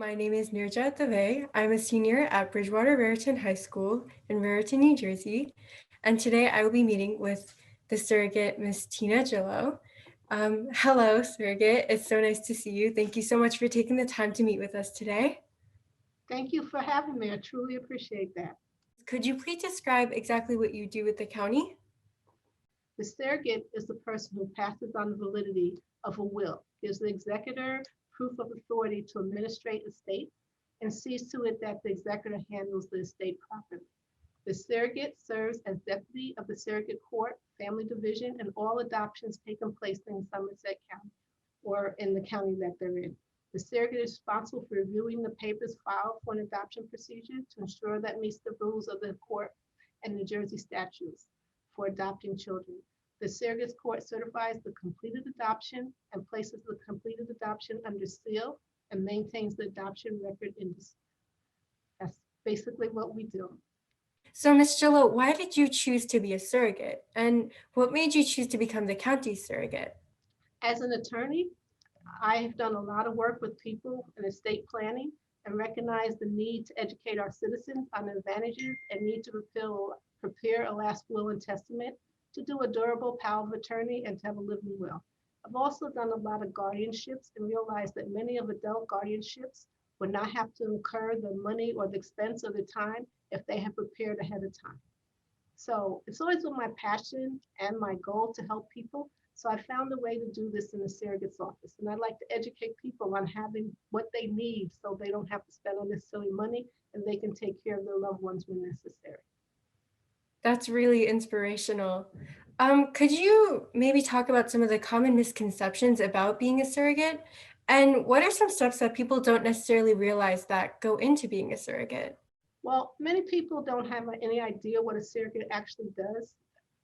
my name is Nirjat Dave. I'm a senior at Bridgewater Raritan High School in Raritan, New Jersey. And today I will be meeting with the surrogate, Miss Tina Gillo. Hello, surrogate. It's so nice to see you. Thank you so much for taking the time to meet with us today. Thank you for having me. I truly appreciate that. Could you please describe exactly what you do with the county? The surrogate is the person who passes on the validity of a will, gives the executor proof of authority to administrate estate, and sees to it that the executor handles the estate properly. The surrogate serves as deputy of the surrogate court, family division, and all adoptions taking place in Somerset County or in the county that they're in. The surrogate is responsible for reviewing the papers filed for an adoption procedure to ensure that meets the rules of the court and New Jersey statutes for adopting children. The surrogate's court certifies the completed adoption and places the completed adoption under seal and maintains the adoption record in this. That's basically what we do. So, Miss Gillo, why did you choose to be a surrogate? And what made you choose to become the county surrogate? As an attorney, I have done a lot of work with people in estate planning and recognize the need to educate our citizens on the advantages and need to prepare a last will and testament, to do a durable power of attorney, and to have a living will. I've also done a lot of guardianships and realized that many of adult guardianships would not have to incur the money or the expense or the time if they had prepared ahead of time. So it's always been my passion and my goal to help people. So I found a way to do this in the surrogate's office. And I'd like to educate people on having what they need so they don't have to spend unnecessary money and they can take care of their loved ones when necessary. That's really inspirational. Could you maybe talk about some of the common misconceptions about being a surrogate? And what are some steps that people don't necessarily realize that go into being a surrogate? Well, many people don't have any idea what a surrogate actually does.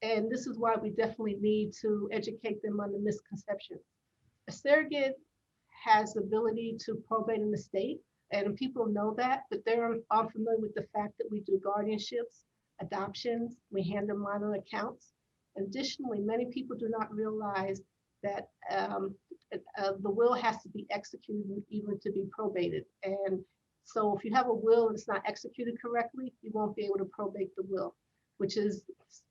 And this is why we definitely need to educate them on the misconceptions. A surrogate has the ability to probate an estate, and people know that, but they're unfamiliar with the fact that we do guardianships, adoptions, we handle minor accounts. Additionally, many people do not realize that the will has to be executed even to be probated. And so if you have a will and it's not executed correctly, you won't be able to probate the will, which is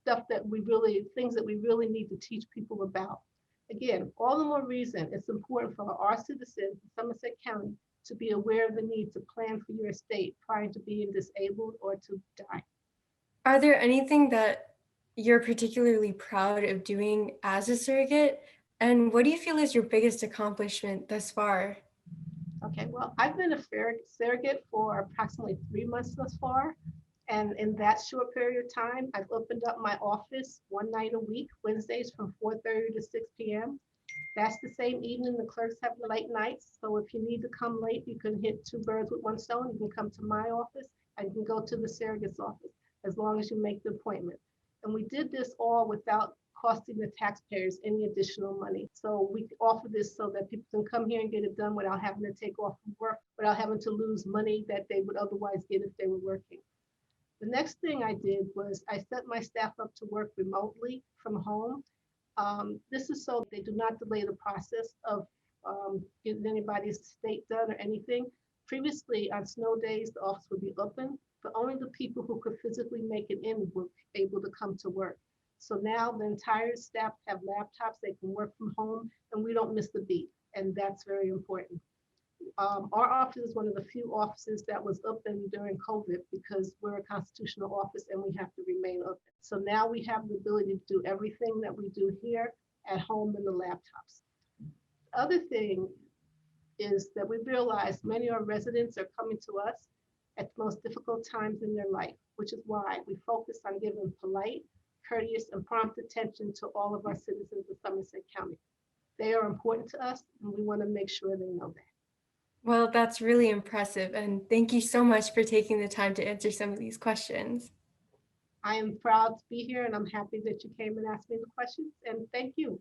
things that we really need to teach people about. Again, all the more reason it's important for our citizens in Somerset County to be aware of the need to plan for your estate prior to being disabled or to die. Are there anything that you're particularly proud of doing as a surrogate? And what do you feel is your biggest accomplishment thus far? Okay, well, I've been a surrogate for approximately 3 months thus far. And in that short period of time, I've opened up my office one night a week, Wednesdays from 4:30 to 6 p.m. That's the same evening the clerks have the late nights. So if you need to come late, you can hit two birds with one stone. You can come to my office and you can go to the surrogate's office as long as you make the appointment. And we did this all without costing the taxpayers any additional money. So we offer this so that people can come here and get it done without having to take off from work, without having to lose money that they would otherwise get if they were working. The next thing I did was I set my staff up to work remotely from home. This is so they do not delay the process of getting anybody's estate done or anything. Previously, on snow days, the office would be open, but only the people who could physically make it in were able to come to work. So now the entire staff have laptops, they can work from home, and we don't miss a beat. And that's very important. Our office is one of the few offices that was open during COVID because we're a constitutional office and we have to remain open. So now we have the ability to do everything that we do here at home in the laptops. The other thing is that we realize many of our residents are coming to us at the most difficult times in their life, which is why we focus on giving polite, courteous, and prompt attention to all of our citizens of Somerset County. They are important to us and we want to make sure they know that. Well, that's really impressive. And thank you so much for taking the time to answer some of these questions. I am proud to be here and I'm happy that you came and asked me the questions, and thank you.